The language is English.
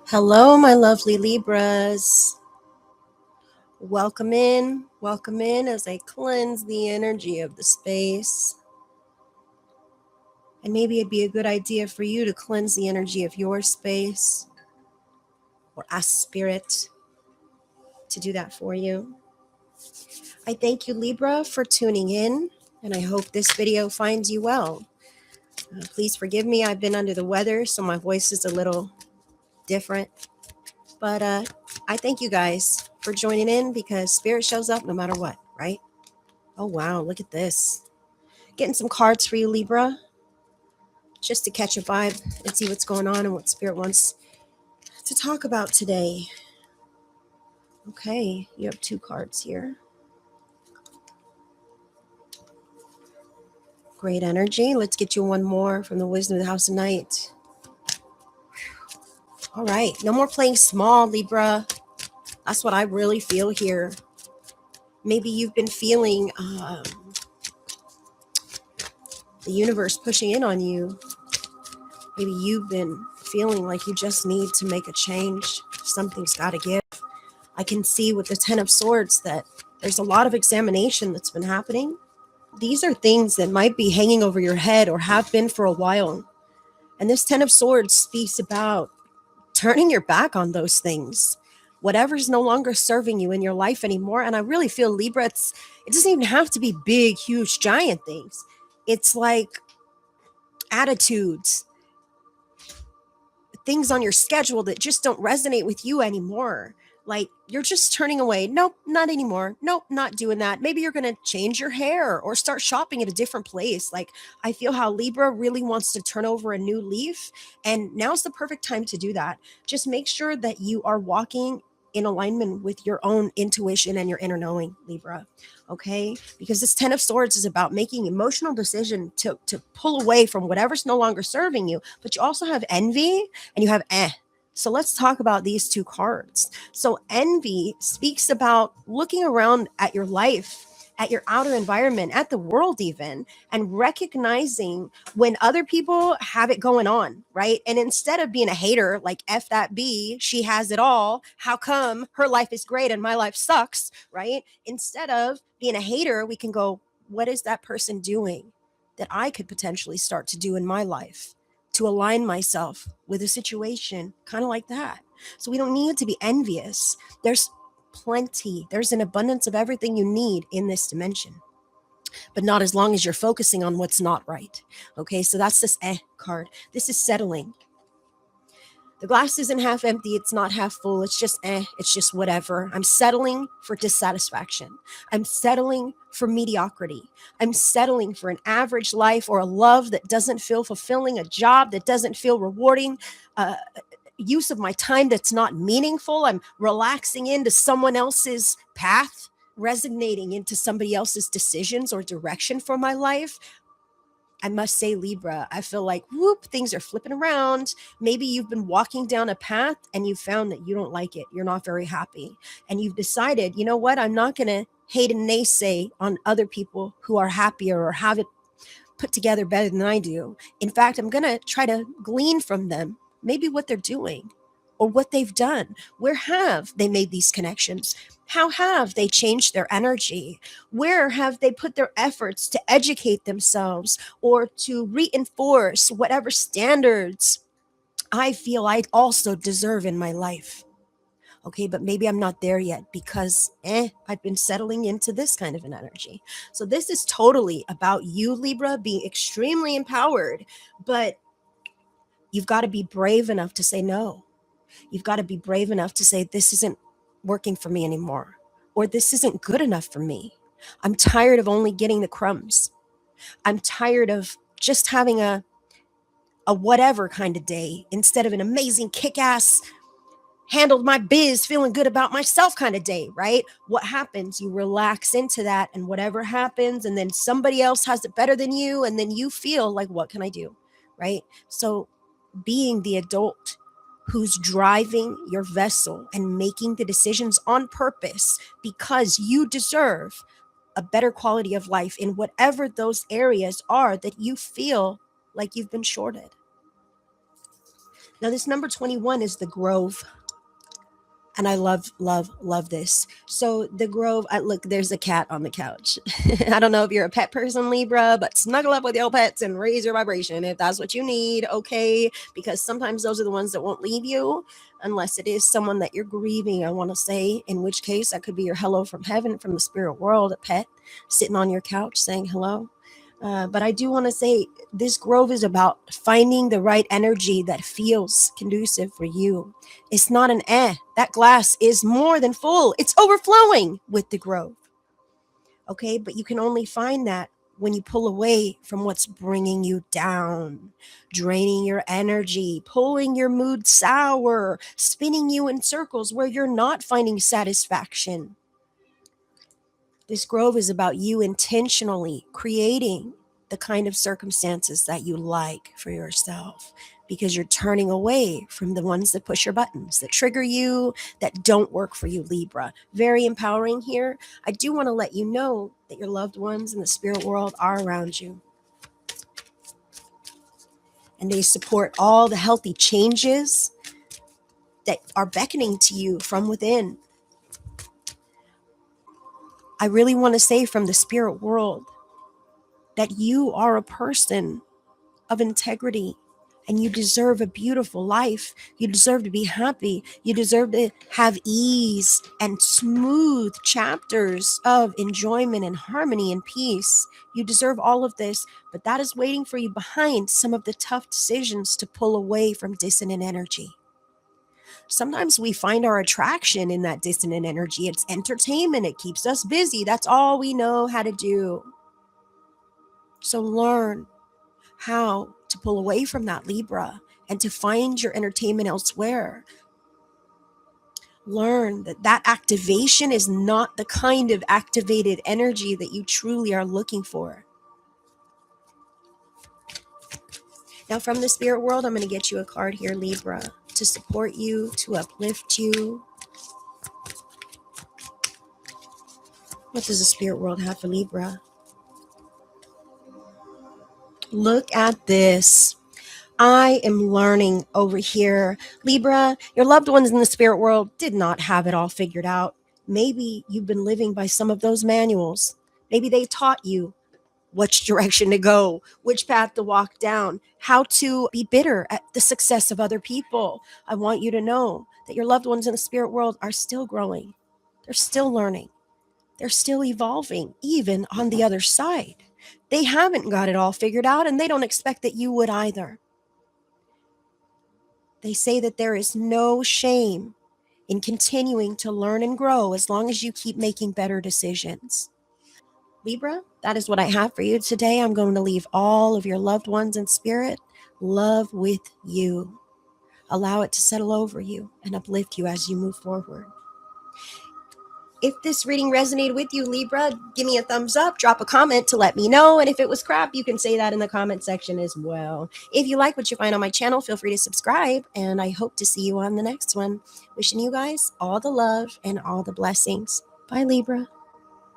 Hello, my lovely Libras. Welcome in as I cleanse the energy of the space. And maybe it'd be a good idea for you to cleanse the energy of your space or ask Spirit to do that for you. I thank you, Libra, for tuning in, and I hope this video finds you well. Please forgive me, I've been under the weather, so my voice is a little different. But I thank you guys for joining in because Spirit shows up no matter what, right? Oh, wow, look at this. Getting some cards for you, Libra, just to catch a vibe and see what's going on and what Spirit wants to talk about today. Okay, you have 2 cards here. Great energy. Let's get you one more from the Wisdom of the House of Night. All right, no more playing small, Libra. That's what I really feel here. Maybe you've been feeling the universe pushing in on you. Maybe you've been feeling like you just need to make a change. Something's got to give. I can see with the 10 of Swords that there's a lot of examination that's been happening. These are things that might be hanging over your head or have been for a while. And this 10 of Swords speaks about turning your back on those things. Whatever's no longer serving you in your life anymore. And I really feel, Libra, it doesn't even have to be big, huge, giant things. It's like attitudes, things on your schedule that just don't resonate with you anymore. Like you're just turning away. Nope, not anymore. Nope, not doing that. Maybe you're going to change your hair or start shopping at a different place. Like I feel how Libra really wants to turn over a new leaf. And now's the perfect time to do that. Just make sure that you are walking in alignment with your own intuition and your inner knowing, Libra. Okay? Because this 10 of Swords is about making emotional decision to pull away from whatever's no longer serving you. But you also have envy and you have So let's talk about these 2 cards. So envy speaks about looking around at your life, at your outer environment, at the world even, and recognizing when other people have it going on, right? And instead of being a hater, like F that B, she has it all. How come her life is great and my life sucks, right? Instead of being a hater, we can go, what is that person doing that I could potentially start to do in my life to align myself with a situation kind of like that? So we don't need to be envious. There's an abundance of everything you need in this dimension, but not as long as you're focusing on what's not right. Okay, so that's this card. This is settling. The glass isn't half empty, it's not half full, it's just whatever. I'm settling for dissatisfaction. I'm settling for mediocrity. I'm settling for an average life or a love that doesn't feel fulfilling, a job that doesn't feel rewarding, use of my time that's not meaningful. I'm relaxing into someone else's path, resonating into somebody else's decisions or direction for my life. I must say, Libra, I feel like, things are flipping around. Maybe you've been walking down a path and you found that you don't like it. You're not very happy. And you've decided, you know what? I'm not going to hate and naysay on other people who are happier or have it put together better than I do. In fact, I'm going to try to glean from them, maybe what they're doing or what they've done. Where have they made these connections? How have they changed their energy? Where have they put their efforts to educate themselves or to reinforce whatever standards I feel I also deserve in my life? Okay, but maybe I'm not there yet because I've been settling into this kind of an energy. So this is totally about you, Libra, being extremely empowered, but you've got to be brave enough to say no. You've got to be brave enough to say, this isn't working for me anymore, or this isn't good enough for me. I'm tired of only getting the crumbs. I'm tired of just having a whatever kind of day instead of an amazing kick-ass handled my biz feeling good about myself kind of day, right? What happens? You relax into that and whatever happens, and then somebody else has it better than you, and then you feel like, what can I do, right? So being the adult who's driving your vessel and making the decisions on purpose because you deserve a better quality of life in whatever those areas are that you feel like you've been shorted. Now, this number 21 is the Grove. And I love, love, love this. So the Grove, look, there's a cat on the couch. I don't know if you're a pet person, Libra, but snuggle up with your pets and raise your vibration if that's what you need, okay? Because sometimes those are the ones that won't leave you unless it is someone that you're grieving, I want to say, in which case that could be your hello from heaven, from the spirit world, a pet sitting on your couch saying hello. But I do want to say this Grove is about finding the right energy that feels conducive for you. It's not an that glass is more than full, it's overflowing with the Grove. Okay, but you can only find that when you pull away from what's bringing you down, draining your energy, pulling your mood sour, spinning you in circles where you're not finding satisfaction. This Grove is about you intentionally creating the kind of circumstances that you like for yourself, because you're turning away from the ones that push your buttons, that trigger you, that don't work for you, Libra. Very empowering here. I do want to let you know that your loved ones in the spirit world are around you, and they support all the healthy changes that are beckoning to you from within. I really want to say from the spirit world that you are a person of integrity, and you deserve a beautiful life. You deserve to be happy. You deserve to have ease and smooth chapters of enjoyment and harmony and peace. You deserve all of this, but that is waiting for you behind some of the tough decisions to pull away from dissonant energy. Sometimes we find our attraction in that dissonant energy. It's entertainment, it keeps us busy. That's all we know how to do. So learn how to pull away from that, Libra, and to find your entertainment elsewhere. Learn that that activation is not the kind of activated energy that you truly are looking for. Now, from the spirit world, I'm going to get you a card here, Libra, to support you, to uplift you. What does the spirit world have for Libra? Look at this. I am learning over here. Libra, your loved ones in the spirit world did not have it all figured out. Maybe you've been living by some of those manuals. Maybe they taught you which direction to go, which path to walk down, how to be bitter at the success of other people. I want you to know that your loved ones in the spirit world are still growing. They're still learning. They're still evolving, even on the other side. They haven't got it all figured out, and they don't expect that you would either. They say that there is no shame in continuing to learn and grow as long as you keep making better decisions. Libra, that is what I have for you today. I'm going to leave all of your loved ones in spirit. Love with you. Allow it to settle over you and uplift you as you move forward. If this reading resonated with you, Libra, give me a thumbs up, drop a comment to let me know. And if it was crap, you can say that in the comment section as well. If you like what you find on my channel, feel free to subscribe. And I hope to see you on the next one. Wishing you guys all the love and all the blessings. Bye, Libra.